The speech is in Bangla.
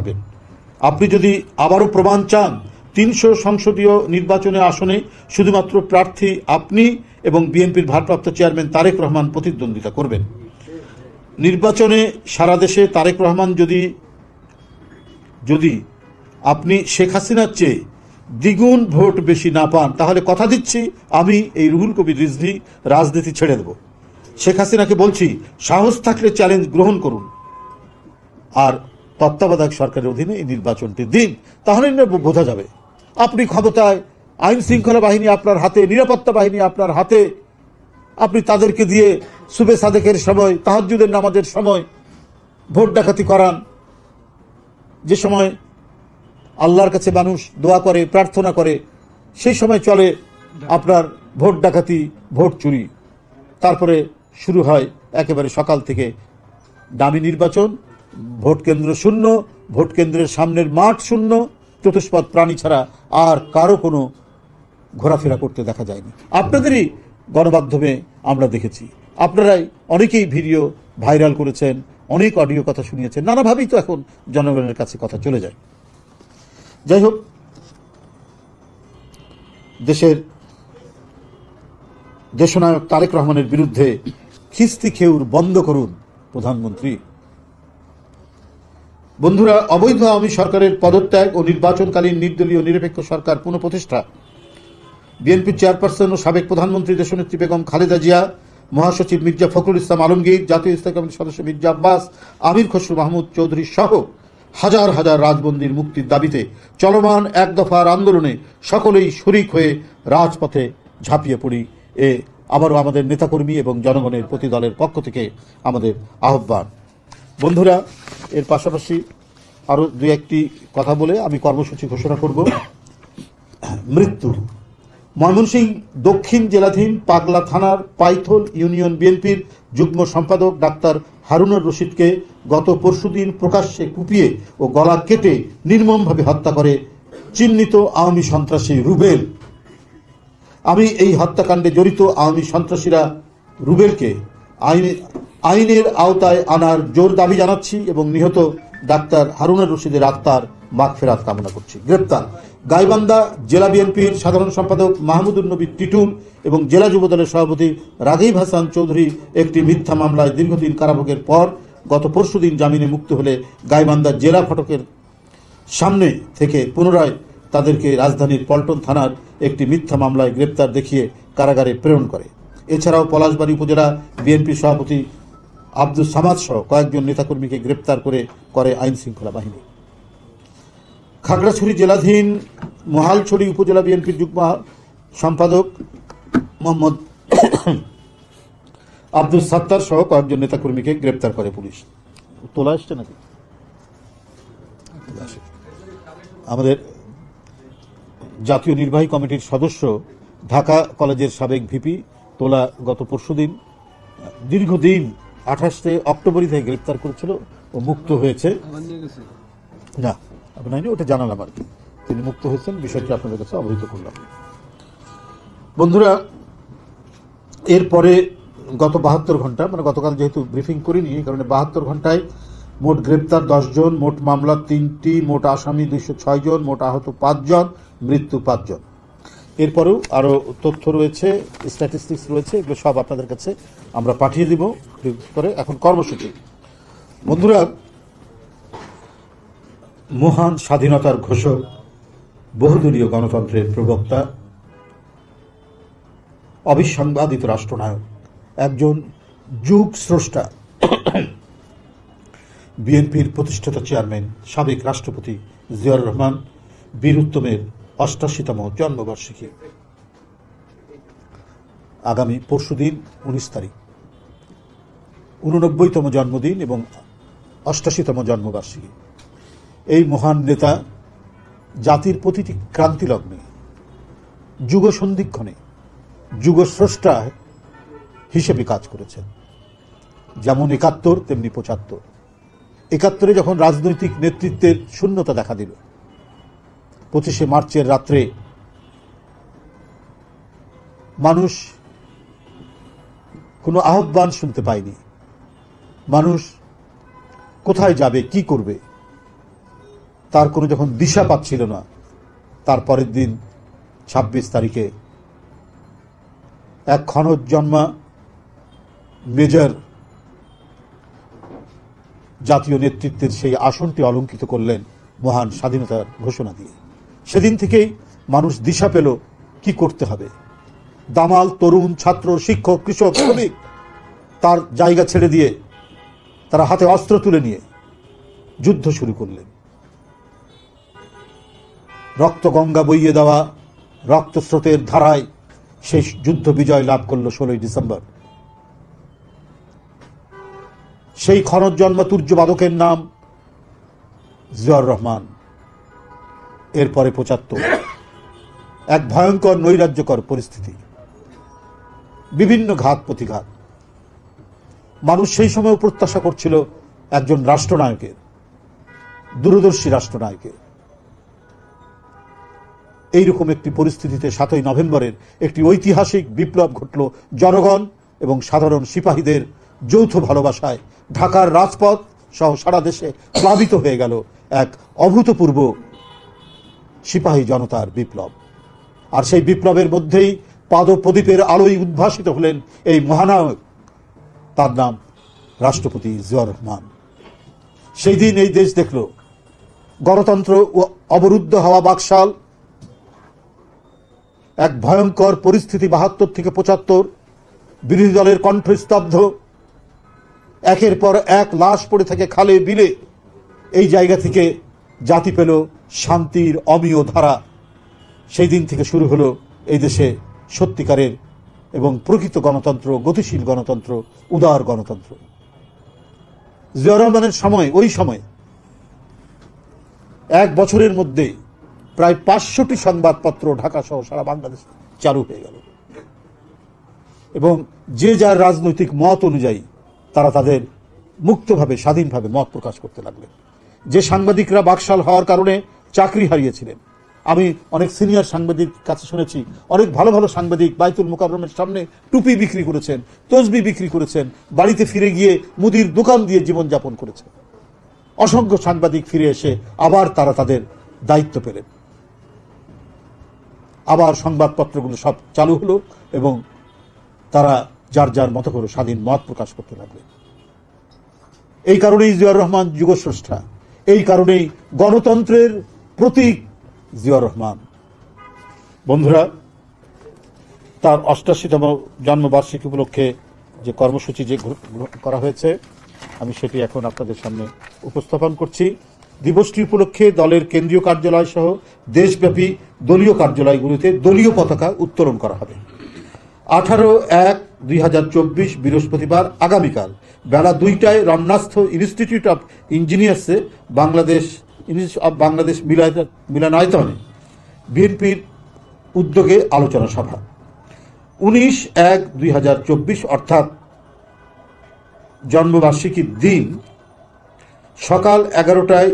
পারবেন। আপনি যদি আবারও প্রমাণ চান 300 সংসদীয় নির্বাচনে আসনে শুধুমাত্র প্রার্থী আপনি এবং বিএনপির ভারপ্রাপ্ত চেয়ারম্যান তারেক রহমান প্রতিদ্বন্দ্বিতা করবেন। নির্বাচনে সারা দেশে তারেক রহমান যদি আপনি শেখ হাসিনার চেয়ে দ্বিগুণ ভোট বেশি না পান, তাহলে কথা দিচ্ছি আমি এই রুহুল কবির রিজভী রাজনীতি ছেড়ে দেব। শেখ হাসিনাকে বলছি, সাহস থাকলে চ্যালেঞ্জ গ্রহণ করুন আর তত্ত্বাবধায়ক সরকারের অধীনে এই নির্বাচনটি দিন, তাহলে বোঝা যাবে আপনি ক্ষমতায়, আইন শৃঙ্খলা বাহিনী আপনার হাতে, নিরাপত্তা বাহিনী আপনার হাতে, আপনি তাদেরকে দিয়ে সুবে সাদেকের সময়, তাহাজ্জুদের নামাজের সময় ভোট ডাকাতি করান, যে সময় আল্লাহর কাছে মানুষ দোয়া করে, প্রার্থনা করে, সেই সময় চলে আপনার ভোট ডাকাতি, ভোট চুরি। তারপরে শুরু হয় একেবারে সকাল থেকে দামি নির্বাচন, ভোট কেন্দ্র শূন্য, ভোট কেন্দ্রের সামনের মাঠ শূন্য, চতুষ্পদ প্রাণী ছাড়া আর কারো কোনো ঘোরাফেরা করতে দেখা যায়নি। আপনাদেরই গণমাধ্যমে আমরা দেখেছি, আপনারাই অনেকেই ভিডিও ভাইরাল করেছেন, অনেক অডিও কথা শুনিয়েছেন, নানাভাবেই তো এখন জনগণের কাছে কথা চলে যায়। যাই হোক, দেশের দেশনায়ক তারেক রহমানের বিরুদ্ধে খিস্তি খেউর বন্ধ করুন প্রধানমন্ত্রী। বন্ধুরা, অবৈধ আওয়ামী সরকারের পদত্যাগ ও নির্বাচনকালীন নির্দলীয় নিরপেক্ষ সরকার পুনঃপ্রতিষ্ঠা, বিএনপির চেয়ারপারসন ও সাবেক প্রধানমন্ত্রী দেশনেত্রী বেগম খালেদা জিয়া, মহাসচিব মির্জা ফখরুল ইসলাম আলমগীর, জাতীয় স্থায়ী কমিটির সদস্য মির্জা আব্বাস, আমির খসরু মাহমুদ চৌধুরী সহ হাজার হাজার রাজবন্দীর মুক্তির দাবিতে চলমান এক দফার আন্দোলনে সকলেই শরিক হয়ে রাজপথে ঝাঁপিয়ে পড়ি, আবারও আমাদের নেতাকর্মী এবং জনগণের প্রতি দলের পক্ষ থেকে আমাদের আহ্বান। বন্ধুরা, এর পাশাপাশি আরও দু একটি কথা বলে আমি কর্মসূচি ঘোষণা করব। মৃত্যু, ময়মনসিংহ দক্ষিণ জেলাধীন পাগলা থানার পাইথল ইউনিয়ন বিএনপির যুগ্ম সম্পাদক ডাক্তার হারুনুর রশিদকে গত পরশুদিন প্রকাশ্যে কুপিয়ে ও গলা কেটে নির্মমভাবে হত্যা করে চিহ্নিত আওয়ামী সন্ত্রাসী রুবেল। আমি এই হত্যাকাণ্ডে জড়িত আওয়ামী সন্ত্রাসীরা রুবেলকে আইনের আওতায় আনার জোর দাবি জানাচ্ছি এবং নিহত ডাক্তার হারুনুর রশিদের আত্মার মাগফিরাত কামনা করছি। গ্রেপ্তার, গাইবান্ধা জেলা বিএনপির সাধারণ সম্পাদক মাহমুদুর নবী টিটুল এবং জেলা যুবদলের সভাপতি রাগীব হাসান চৌধুরী একটি মিথ্যা মামলায় দীর্ঘদিন কারাভোগের পর গত পরশুদিন জামিনে মুক্ত হলে গাইবান্ধা জেলা ফটকের সামনে থেকে পুনরায় তাদেরকে রাজধানীর পল্টন থানার একটি মিথ্যা মামলায় গ্রেপ্তার দেখিয়ে কারাগারে প্রেরণ করে। এছাড়াও পলাশবাড়ী উপজেলা বিএনপি সভাপতি আব্দুল সামাদ সহ কয়েকজন নেতাকর্মীকে গ্রেপ্তার করে আইন শৃঙ্খলা বাহিনী। খাগড়াছড়ি জেলাধীন মহালছড়ি উপজেলা বিএনপির যুগ্ম সম্পাদক মোহাম্মদ আব্দুল সাত্তার সহ কয়েকজন নেতাকর্মীকে গ্রেপ্তার করে পুলিশ। তোলা আসছে নাকি? আমাদের জাতীয় নির্বাহী কমিটির সদস্য, ঢাকা কলেজের সাবেক ভিপি তোলা গত পরশুদিন দীর্ঘদিন 28 অক্টোবরই থেকে গ্রেপ্তার করেছিল ও মুক্ত হয়েছে। না, আপনার ওটা জানালাম আর কি, তিনি মুক্ত হয়েছেন, বিষয়টি আপনাদের কাছে অবহিত করলাম। বন্ধুরা, এরপরে গত 72 ঘন্টা, মানে গতকাল যেহেতু ব্রিফিং করিনি এই কারণে 72 ঘন্টায় মোট গ্রেপ্তার 10 জন, মোট মামলা 3টি, মোট আসামি 206 জন, মোট আহত 5 জন, মৃত্যু 5 জন। এরপরেও আরো তথ্য রয়েছে, স্ট্যাটিস্টিক্স রয়েছে, এগুলো সব আপনাদের কাছে আমরা পাঠিয়ে দিব করে। এখন কর্মসূচি। বন্ধুরা, মহান স্বাধীনতার ঘোষক, বহুদলীয় গণতন্ত্রের প্রবক্তা, অবিসংবাদিত রাষ্ট্রনায়ক, একজন যুগ স্রষ্টা, বিএনপির প্রতিষ্ঠাতা চেয়ারম্যান, সাবেক রাষ্ট্রপতি জিয়াউর রহমান বীর উত্তমের 88তম জন্মবার্ষিকী আগামী পরশুদিন 19 তারিখ, 89তম জন্মদিন এবং 88তম জন্মবার্ষিকী। এই মহান নেতা জাতির প্রতিটি ক্রান্তি লগ্নে, যুগ সন্ধিক্ষণে যুগস্রষ্টা হিসেবে কাজ করেছেন। যেমন 71 তেমনি 75। 71-এ যখন রাজনৈতিক নেতৃত্বের শূন্যতা দেখা দিল, 25শে মার্চের রাত্রে মানুষ কোনো আহ্বান শুনতে পায়নি। মানুষ কোথায় যাবে, কি করবে, তার কোনো যখন দিশা পাচ্ছিল না, তার পরের দিন ২৬ তারিখে এক ক্ষণজন্মা মেজর জাতীয় নেতৃত্বের সেই আসনটি অলঙ্কিত করলেন মহান স্বাধীনতার ঘোষণা দিয়ে। সেদিন থেকেই মানুষ দিশা পেল কি করতে হবে। দামাল তরুণ, ছাত্র, শিক্ষক, কৃষক, শ্রমিক তার জায়গা ছেড়ে দিয়ে তারা হাতে অস্ত্র তুলে নিয়ে যুদ্ধ শুরু করলেন। রক্ত গঙ্গা বইয়ে দেওয়া রক্তস্রোতের ধারায় সেই যুদ্ধ বিজয় লাভ করল ১৬ই ডিসেম্বর। সেই ক্ষণজন্মা তুর্যবাদকের নাম জিয়াউর রহমান। এরপরে ৭৫, এক ভয়ঙ্কর নৈরাজ্যকর পরিস্থিতি, বিভিন্ন ঘাত প্রতিঘাত। মানুষ সেই সময় প্রত্যাশা করছিল একজন রাষ্ট্রনায়কের, দূরদর্শী রাষ্ট্রনায়কের। এইরকম একটি পরিস্থিতিতে ৭ই নভেম্বরের একটি ঐতিহাসিক বিপ্লব ঘটল জনগণ এবং সাধারণ সিপাহীদের যৌথ ভালোবাসায়। ঢাকার রাজপথ সহ সারা দেশে প্লাবিত হয়ে গেল এক অভূতপূর্ব সিপাহী জনতার বিপ্লব। আর সেই বিপ্লবের মধ্যেই পাদপ্রদীপের আলোয় উদ্ভাসিত হলেন এই মহানায়ক, তার নাম রাষ্ট্রপতি জিয়াউর রহমান। সেই দিন এই দেশ দেখল গণতন্ত্র অবরুদ্ধ হওয়া বাকশাল, এক ভয়ঙ্কর পরিস্থিতি ৭২ থেকে ৭৫, বিরোধী দলের কণ্ঠস্তব্ধ, একের পর এক লাশ পড়ে থাকে খালে বিলে। এই জায়গা থেকে জাতি পেল শান্তির অমীয় ধারা। সেই দিন থেকে শুরু হলো এই দেশে সত্যিকারের এবং প্রকৃত গণতন্ত্র, গতিশীল গণতন্ত্র, উদার গণতন্ত্র। জিয়াউর রহমানের সময়, ওই সময় এক বছরের মধ্যে প্রায় ৫০০টি সংবাদপত্র ঢাকা সহ সারা বাংলাদেশ চালু হয়ে গেল এবং যে যার রাজনৈতিক মত অনুযায়ী তারা তাদের মুক্তভাবে, স্বাধীনভাবে মত প্রকাশ করতে লাগলেন। যে সাংবাদিকরা বাকশাল হওয়ার কারণে চাকরি হারিয়েছিলেন, আমি অনেক সিনিয়র সাংবাদিক কাছে শুনেছি, অনেক ভালো ভালো সাংবাদিক বাইতুল মোকাররমের সামনে টুপি বিক্রি করেছেন, তসবি বিক্রি করেছেন, বাড়িতে ফিরে গিয়ে মুদির দোকান দিয়ে জীবনযাপন করেছেন। অসংখ্য সাংবাদিক ফিরে এসে আবার তারা তাদের দায়িত্ব পেলেন, আবার সংবাদপত্রগুলো সব চালু হলো এবং তারা যার যার মতো করে স্বাধীন মত প্রকাশ করতে লাগলেন। এই কারণেই জিয়াউর রহমান যুগস্রষ্টা, এই কারণেই গণতন্ত্রের প্রতীক জিয়াউর রহমান। বন্ধুরা, তার ৮৮তম জন্মবার্ষিকী উপলক্ষে যে কর্মসূচি যে করা হয়েছে, আমি সেটি এখন আপনাদের সামনে উপস্থাপন করছি। দিবসটি উপলক্ষে দলের কেন্দ্রীয় কার্যালয় সহ দেশব্যাপী দলীয় কার্যালয়গুলিতে দলীয় পতাকা উত্তোলন করা হবে। 18/1/2024 বৃহস্পতিবার আগামীকাল বেলা ২টায় রমনাস্থ ইনস্টিটিউট অব ইঞ্জিনিয়ার্সে বাংলাদেশ মিলনায়তনে বিএনপির উদ্যোগে আলোচনা সভা। 19/1/2024 অর্থাৎ জন্মবার্ষিকীর দিন সকাল 11টায়